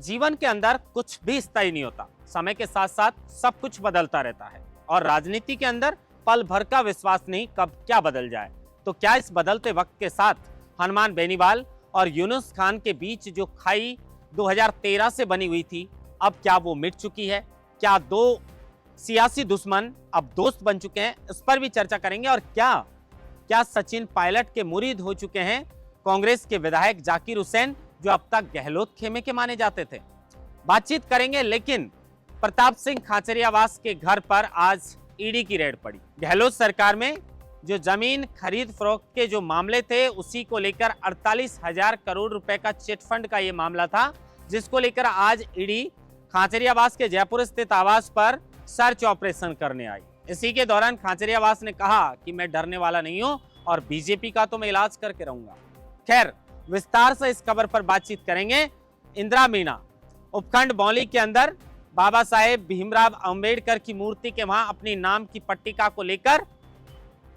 जीवन के अंदर कुछ भी स्थायी नहीं होता, समय के साथ साथ सब कुछ बदलता रहता है और राजनीति के अंदर पल भर का विश्वास नहीं कब क्या बदल जाए। तो क्या इस बदलते वक्त के साथ हनुमान बेनीवाल और यूनुस खान के बीच जो खाई 2013 से बनी हुई थी, अब क्या वो मिट चुकी है? क्या दो सियासी दुश्मन अब दोस्त बन चुके हैं? इस पर भी चर्चा करेंगे। और क्या सचिन पायलट के मुरीद हो चुके हैं कांग्रेस के विधायक जाकिर हुसैन, जो अब तक गहलोत खेमे के माने जाते थे? बातचीत करेंगे। लेकिन प्रताप सिंह खाचरियावास के घर पर आज ईडी की रेड पड़ी। गहलोत सरकार में जो जमीन खरीद फरोख्त के जो मामले थे, उसी को लेकर 48,000 करोड़ रुपए का चिट फंड का ये मामला था, जिसको लेकर आज ईडी खाचरियावास के जयपुर स्थित आवास पर सर्च ऑपरेशन करने आई। इसी के दौरान खाचरियावास ने कहा कि मैं डरने वाला नहीं हूं और बीजेपी का तो मैं इलाज करके रहूंगा। खैर, विस्तार से इस खबर पर बातचीत करेंगे। इंदिरा मीना उपखंड बौली के अंदर बाबा साहेब भीमराव अंबेडकर की मूर्ति के वहां अपनी नाम की पट्टिका को लेकर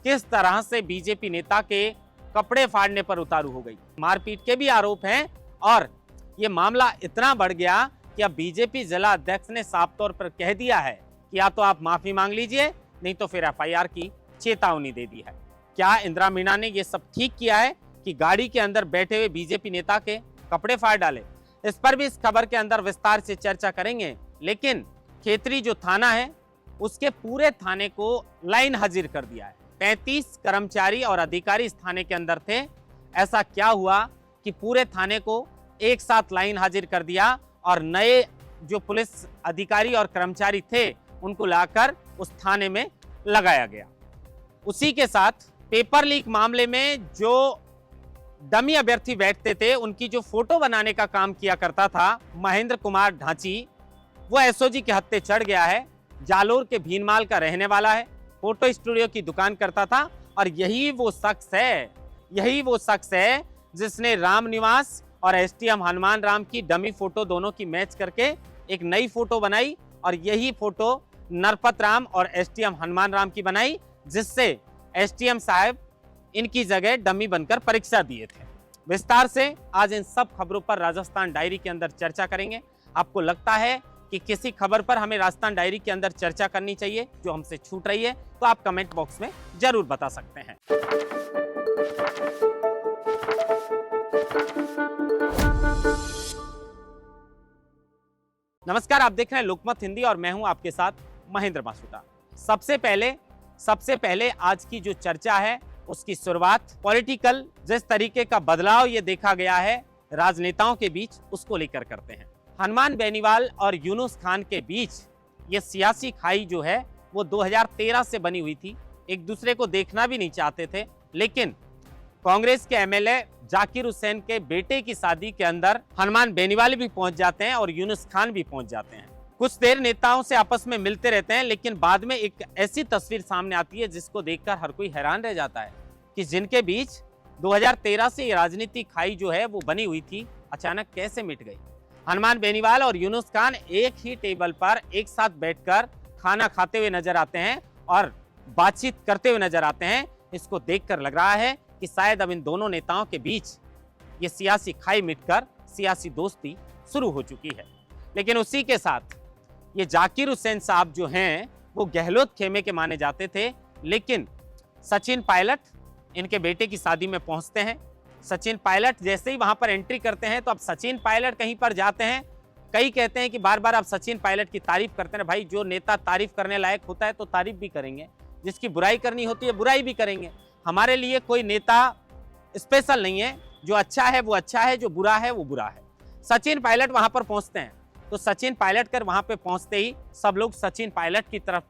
किस तरह से बीजेपी नेता के कपड़े फाड़ने पर उतारू हो गई, मारपीट के भी आरोप हैं। और यह मामला इतना बढ़ गया कि अब बीजेपी जिला अध्यक्ष ने साफ तौर पर कह दिया है कि या तो आप माफी मांग लीजिए, नहीं तो फिर एफआईआर की चेतावनी दे दी है। क्या इंदिरा मीना ने यह सब ठीक किया है कि गाड़ी के अंदर बैठे हुए बीजेपी नेता के कपड़े फाड़ डाले? इस पर भी इस खबर के अंदर विस्तार से चर्चा करेंगे। लेकिन खेतरी जो थाना है, उसके पूरे थाने को लाइन हाजिर कर दिया है। 35 कर्मचारी और अधिकारी इस थाने के अंदर थे। ऐसा क्या हुआ कि पूरे थाने को एक साथ लाइन हाजिर कर दिया और नए जो पुलिस अधिकारी और कर्मचारी थे, उनको लाकर उस थाने में लगाया गया। उसी के साथ पेपर लीक मामले में जो डमी अभ्यर्थी बैठते थे, उनकी जो फोटो बनाने का काम किया करता था महेंद्र कुमार ढांची, वो एसओजी के हत्थे चढ़ गया है। जालोर के भीनमाल का रहने वाला है, फोटो स्टूडियो की दुकान करता था। और यही वो शख्स है जिसने राम निवास और एसटीएम हनुमान राम की डमी फोटो दोनों की मैच करके एक नई फोटो बनाई, और यही फोटो नरपत राम और एसटीएम हनुमान राम की बनाई, जिससे एसटीएम साहब इनकी जगह डमी बनकर परीक्षा दिए थे। विस्तार से आज इन सब खबरों पर राजस्थान डायरी के अंदर चर्चा करेंगे। आपको लगता है कि किसी खबर पर हमें राजस्थान डायरी के अंदर चर्चा करनी चाहिए जो हमसे छूट रही है, तो आप कमेंट बॉक्स में जरूर बता सकते हैं। नमस्कार, आप देख रहे हैं लोकमत हिंदी और मैं हूं आपके साथ महेंद्र मासूटा। सबसे पहले आज की जो चर्चा है उसकी शुरुआत पॉलिटिकल जिस तरीके का बदलाव ये देखा गया है राजनेताओं के बीच, उसको लेकर करते हैं। हनुमान बेनीवाल और यूनुस खान के बीच ये सियासी खाई जो है वो 2013 से बनी हुई थी। एक दूसरे को देखना भी नहीं चाहते थे, लेकिन कांग्रेस के एमएलए जाकिर हुसैन के बेटे की शादी के अंदर हनुमान बेनीवाल भी पहुंच जाते हैं और यूनुस खान भी पहुंच जाते हैं। कुछ देर नेताओं से आपस में मिलते रहते हैं, लेकिन बाद में एक ऐसी तस्वीर सामने आती है जिसको देखकर हर कोई हैरान रह जाता है कि जिनके बीच 2013 से ये राजनीतिक खाई जो है वो बनी हुई थी, अचानक कैसे मिट गई। हनुमान बेनीवाल और यूनुस खान एक ही टेबल पर एक साथ बैठकर खाना खाते हुए नजर आते हैं और बातचीत करते हुए नजर आते हैं। इसको देखकर लग रहा है कि शायद अब इन दोनों नेताओं के बीच ये सियासी खाई मिटकर सियासी दोस्ती शुरू हो चुकी है। लेकिन उसी के साथ ये जाकिर हुसैन साहब जो हैं वो गहलोत खेमे के माने जाते थे, लेकिन सचिन पायलट इनके बेटे की शादी में पहुंचते हैं। सचिन पायलट जैसे ही वहां पर एंट्री करते हैं तो अब सचिन पायलट कहीं पर जाते हैं। कई कहते हैं कि बार बार आप सचिन पायलट की तारीफ करते हैं। भाई, जो नेता तारीफ करने लायक होता है तो तारीफ भी करेंगे, जिसकी बुराई करनी होती है बुराई भी करेंगे। हमारे लिए कोई नेता स्पेशल नहीं है, जो अच्छा है वो अच्छा है, जो बुरा है वो बुरा है। सचिन पायलट वहां पर पहुंचते हैं तो सचिन पायलट कर वहां पे पहुंचते ही सब लोग सचिन पायलट की तरफ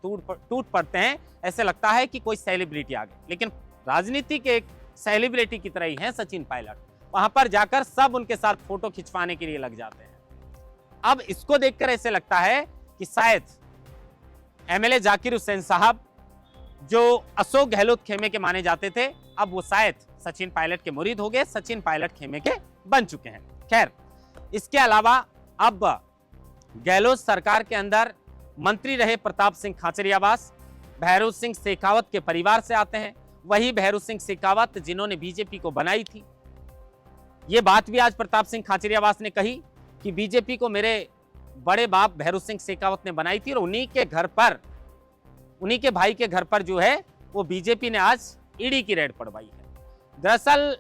टूट पड़ते हैं। ऐसे लगता है कि कोई सेलिब्रिटी आ गई, लेकिन राजनीति के एक सेलिब्रिटी की तरह ही है सचिन पायलट। वहां पर जाकर सब उनके साथ फोटो खिंचवाने के लिए लग जाते हैं। अब इसको देखकर ऐसे लगता है कि शायद एमएलए जाकिर हुसैन साहब जो अशोक गहलोत खेमे के माने जाते थे, अब वो शायद सचिन पायलट के मुरीद हो गए, सचिन पायलट खेमे के बन चुके हैं। खैर, इसके अलावा अब गहलोत सरकार के अंदर मंत्री रहे प्रताप सिंह खाचरियावास भैरू सिंह शेखावत के परिवार से आते हैं। वही भैरू सिंह शेखावत जिन्होंने बीजेपी को बनाई थी। ये बात भी आज प्रताप सिंह खाचरियावास ने कही कि बीजेपी को मेरे बड़े बाप भैरू सिंह शेखावत ने बनाई थी और उन्हीं के घर पर, उन्हीं के भाई के घर पर जो है वो बीजेपी ने आज ईडी की रेड पड़वाई है। दरअसल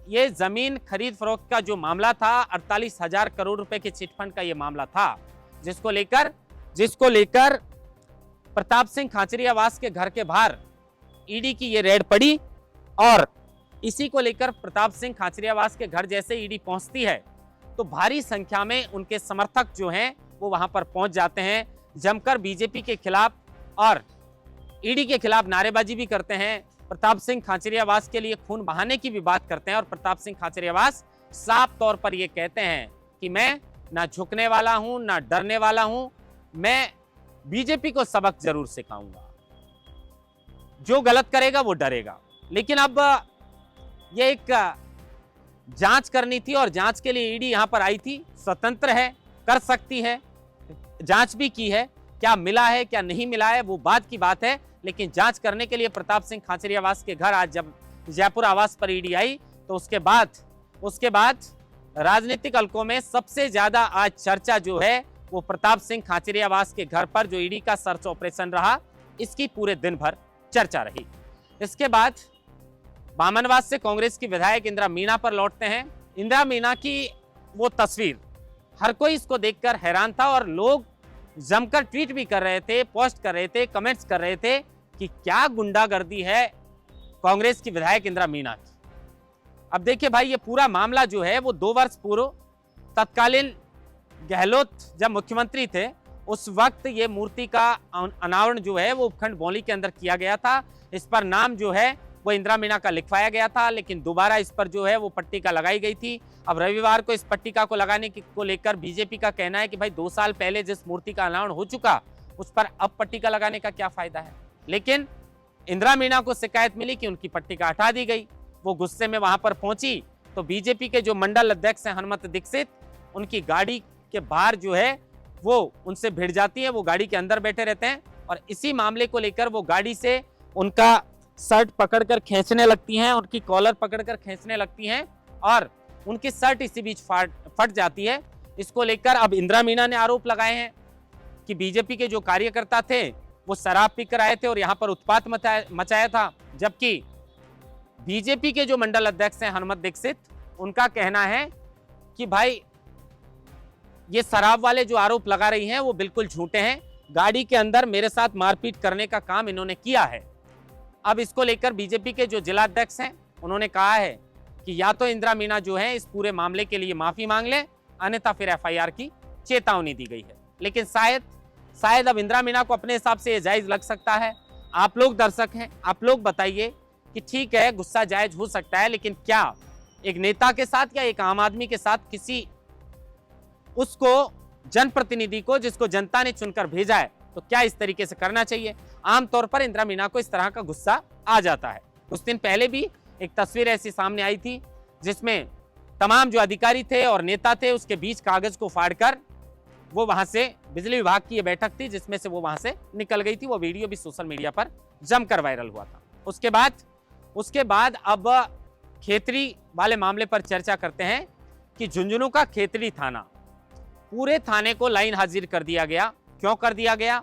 ये जमीन खरीद फरोख्त का जो मामला था, 48,000 करोड़ रुपए के चिटफंड का ये मामला था, जिसको लेकर प्रताप सिंह खाचरियावास के घर के बाहर ईडी की ये रेड पड़ी और इसी को लेकर प्रताप सिंह खाचरियावास के घर जैसे ईडी पहुंचती है तो भारी संख्या में उनके समर्थक जो हैं वो वहां पर पहुंच जाते हैं, जमकर बीजेपी के खिलाफ और ईडी के खिलाफ नारेबाजी भी करते हैं। प्रताप सिंह खाचरियावास के लिए खून बहाने की भी बात करते हैं और प्रताप सिंह खाचरियावास साफ तौर पर ये कहते हैं कि मैं ना झुकने वाला हूं ना डरने वाला हूं, मैं बीजेपी को सबक जरूर सिखाऊंगा, जो गलत करेगा वो डरेगा। लेकिन अब ये एक जांच करनी थी और जांच के लिए ईडी यहां पर आई थी, स्वतंत्र है, कर सकती है, जांच भी की है, क्या मिला है क्या नहीं मिला है वो बात की बात है। लेकिन जांच करने के लिए प्रताप सिंह खाचरियावास के घर आज जब जयपुर आवास पर ईडी आई तो उसके बाद राजनीतिक हलकों में सबसे ज्यादा आज चर्चा जो है वो प्रताप सिंह खाचरियावास के घर पर जो ईडी का सर्च ऑपरेशन रहा, इसकी पूरे दिन भर चर्चा रही। इसके बाद बामनवास से कांग्रेस की विधायक इंदिरा मीणा पर लौटते हैं। इंदिरा मीणा की वो तस्वीर, हर कोई इसको देखकर हैरान था और लोग जमकर ट्वीट भी कर रहे थे, पोस्ट कर रहे थे, कमेंट्स कर रहे थे कि क्या गुंडागर्दी है कांग्रेस की विधायक इंदिरा मीणा की। अब देखिए भाई, ये पूरा मामला जो है वो 2 वर्ष पूर्व तत्कालीन गहलोत जब मुख्यमंत्री थे उस वक्त ये मूर्ति का अनावरण जो है वो उपखंड बौली के अंदर किया गया था। इस पर नाम जो है वो इंदिरा मीणा का लिखवाया गया था, लेकिन दोबारा इस पर जो है वो पट्टिका लगाई गई थी। अब रविवार को इस पट्टिका को लगाने को लेकर बीजेपी का कहना है कि भाई 2 साल पहले जिस मूर्ति का अनावरण हो चुका उस पर अब पट्टिका लगाने का क्या फायदा है। लेकिन इंदिरा मीणा को शिकायत मिली कि उनकी पट्टिका हटा दी गई। वो गुस्से में वहां पर पहुंची तो बीजेपी के जो मंडल अध्यक्ष हैं हनुमत दीक्षित, उनकी गाड़ी के बाहर जो है वो उनसे भिड़ जाती है, वो गाड़ी के अंदर बैठे रहते हैं और इसी मामले को लेकर वो गाड़ी से उनका शर्ट पकड़कर खींचने लगती हैं, उनकी कॉलर पकड़कर खींचने लगती हैं और उनकी शर्ट इसी बीच फट जाती है। इसको लेकर अब इंदिरा मीणा ने आरोप लगाए हैं कि बीजेपी के जो कार्यकर्ता थे वो शराब पीकर आए थे और यहाँ पर उत्पात मचाया था, जबकि बीजेपी के जो मंडल अध्यक्ष हैं हनुमत दीक्षित, उनका कहना है कि भाई ये शराब वाले जो आरोप लगा रही हैं वो बिल्कुल झूठे हैं, गाड़ी के अंदर मेरे साथ मारपीट करने का काम इन्होंने किया है। अब इसको लेकर बीजेपी के जो जिला अध्यक्ष हैं उन्होंने कहा है कि या तो इंदिरा मीणा जो है इस पूरे मामले के लिए माफी मांग ले, अन्यथा फिर एफआईआर की चेतावनी दी गई है। लेकिन शायद अब इंदिरा मीणा को अपने हिसाब से ये जायज लग सकता है। आप लोग दर्शक हैं, आप लोग बताइए कि ठीक है गुस्सा जायज हो सकता है, लेकिन क्या एक नेता के साथ या एक आम आदमी के साथ किसी उसको जनप्रतिनिधि को जिसको जनता ने चुनकर भेजा है तो क्या इस तरीके से करना चाहिए। आमतौर पर इंदिरा मीणा को इस तरह का गुस्सा आ जाता है। कुछ दिन पहले भी एक तस्वीर ऐसी सामने आई थी जिसमें तमाम जो अधिकारी थे और नेता थे उसके बीच कागज को फाड़कर वो वहां से, बिजली विभाग की ये बैठक थी जिसमें से वो वहां से निकल गई थी। वो वीडियो भी सोशल मीडिया पर जमकर वायरल हुआ था। उसके बाद अब खेतरी वाले मामले पर चर्चा करते हैं कि झुंझुनू का खेतरी थाना, पूरे थाने को लाइन हाजिर कर दिया गया। क्यों कर दिया गया?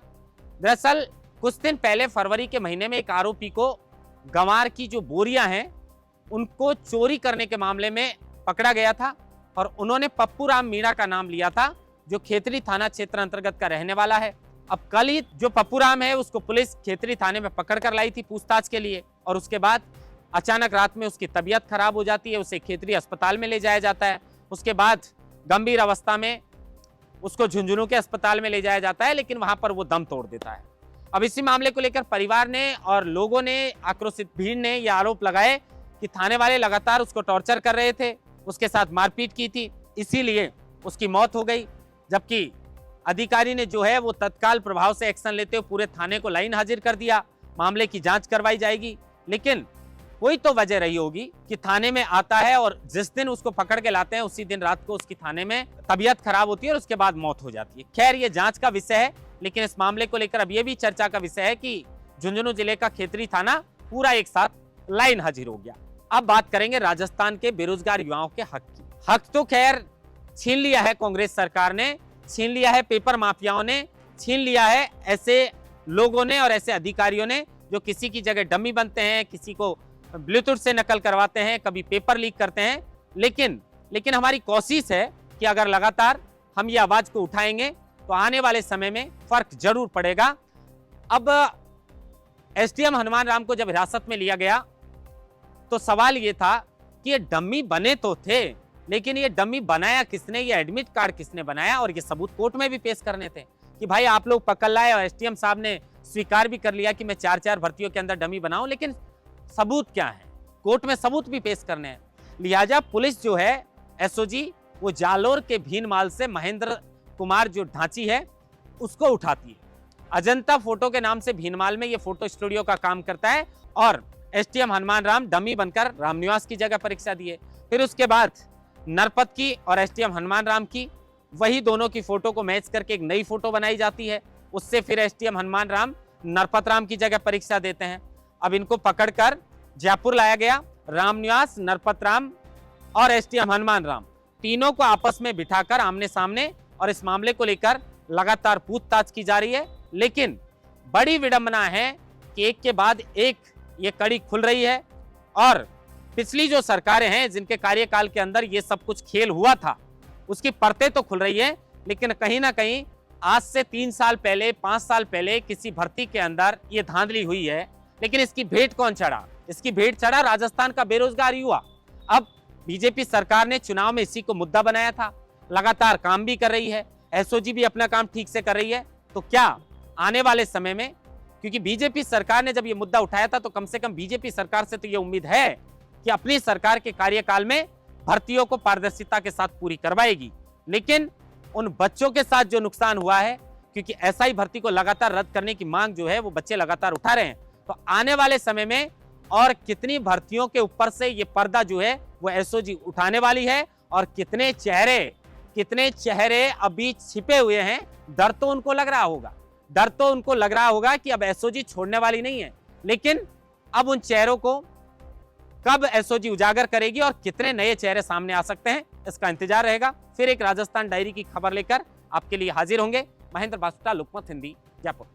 दरअसल कुछ दिन पहले फरवरी के महीने में एक आरोपी को गंवार की जो बोरियां हैं उनको चोरी करने के मामले में पकड़ा गया था और उन्होंने पप्पू राम मीणा का नाम लिया था, जो खेतरी थाना क्षेत्र अंतर्गत का रहने वाला है। अब कल ही जो पप्पू राम है उसको पुलिस खेतरी थाने में पकड़ कर लाई थी पूछताछ के लिए और उसके बाद अचानक रात में उसकी तबीयत खराब हो जाती है, उसे खेतरी अस्पताल में ले जाया जाता है। उसके बाद गंभीर अवस्था में उसको झुंझुनू के अस्पताल में ले जाया जाता है, लेकिन वहां पर वो दम तोड़ देता है। अब इसी मामले को लेकर परिवार ने और लोगों ने, आक्रोशित भीड़ ने यह आरोप लगाए कि थाने वाले लगातार उसको टॉर्चर कर रहे थे, उसके साथ मारपीट की थी, इसीलिए उसकी मौत हो गई। जबकि अधिकारी ने जो है वो तत्काल प्रभाव से एक्शन लेते हुए पूरे थाने को लाइन हाजिर कर दिया, मामले की जांच करवाई जाएगी। लेकिन कोई तो वजह रही होगी कि थाने में आता है और जिस दिन उसको पकड़ के लाते हैं उसी दिन रात को उसकी थाने में तबीयत खराब होती है और उसके बाद मौत हो जाती है। खैर ये जांच का विषय है, लेकिन इस मामले को लेकर अब ये भी चर्चा का विषय है कि झुंझुनू जिले का खेतरी थाना पूरा एक साथ लाइन हाजिर हो गया। अब बात करेंगे राजस्थान के बेरोजगार युवाओं के हक की। हक तो खैर छीन लिया है कांग्रेस सरकार ने, छीन लिया है पेपर माफियाओं ने, छीन लिया है ऐसे लोगों ने और ऐसे अधिकारियों ने जो किसी की जगह डमी बनते हैं, किसी को ब्लूटूथ से नकल करवाते हैं, कभी पेपर लीक करते हैं। लेकिन हमारी कोशिश है कि अगर लगातार हम ये आवाज को उठाएंगे तो आने वाले समय में फर्क जरूर पड़ेगा। अब एसडीएम हनुमान राम को जब हिरासत में लिया गया तो सवाल ये था कि ये डमी बने तो थे, लेकिन ये डमी बनाया किसने, ये एडमिट कार्ड किसने बनाया, और ये सबूत कोर्ट में भी पेश करने थे कि भाई आप लोग पकड़ लाए। और एसडीएम साहब ने स्वीकार भी कर लिया कि मैं 4-4 भर्तियों के अंदर डमी बनाऊं, लेकिन सबूत क्या है, कोर्ट में सबूत भी पेश करने हैं। लिहाजा पुलिस जो है एसओजी वो जालोर के भीनमाल से महेंद्र कुमार जो ढांची है उसको उठाती है। अजंता फोटो के नाम से भीनमाल में ये फोटो स्टूडियो का काम करता है और एसडीएम हनुमान राम डमी बनकर रामनिवास की जगह परीक्षा दिए। फिर उसके बाद नरपत की और एसडीएम हनुमान राम की वही दोनों की फोटो को मैच करके एक नई फोटो बनाई जाती है। उससे फिर एसडीएम हनुमान राम नरपत राम की जगह परीक्षा देते हैं। अब इनको पकड़कर जयपुर लाया गया। रामनिवास, नरपत राम और एसडीएम हनुमान राम तीनों को आपस में बिठाकर आमने सामने और इस मामले को लेकर लगातार पूछताछ की जा रही है। लेकिन बड़ी विडंबना है कि एक के बाद एक ये कड़ी खुल रही है और पिछली जो सरकारें हैं जिनके कार्यकाल के अंदर ये सब कुछ खेल हुआ था उसकी परतें तो खुल रही है, लेकिन कहीं ना कहीं आज से 3 साल पहले, 5 साल पहले किसी भर्ती के अंदर ये धांधली हुई है, लेकिन इसकी भेंट कौन चढ़ा? इसकी भेंट चढ़ा राजस्थान का बेरोजगार युवा। अब बीजेपी सरकार ने चुनाव में इसी को मुद्दा बनाया था, लगातार काम भी कर रही है, एसओजी भी अपना काम ठीक से कर रही है। तो क्या आने वाले समय में, क्योंकि बीजेपी सरकार ने जब ये मुद्दा उठाया था तो कम से कम बीजेपी सरकार से तो ये उम्मीद है कि अपनी सरकार के कार्यकाल में भर्तियों को पारदर्शिता के साथ पूरी करवाएगी। लेकिन उन बच्चों के साथ जो नुकसान हुआ है, क्योंकि एसआई भर्ती को लगातार रद्द करने की मांग जो है वो बच्चे लगातार उठा रहे हैं, तो आने वाले समय में और कितनी भर्तियों के ऊपर से ये पर्दा जो है वो एसओजी उठाने वाली है और कितने चेहरे अभी छिपे हुए हैं, डर तो उनको लग रहा होगा कि अब एसओजी छोड़ने वाली नहीं है। लेकिन अब उन चेहरों को कब एसओजी उजागर करेगी और कितने नए चेहरे सामने आ सकते हैं, इसका इंतजार रहेगा। फिर एक राजस्थान डायरी की खबर लेकर आपके लिए हाजिर होंगे। महेंद्र बासुटा, लोकमत हिंदी, जयपुर।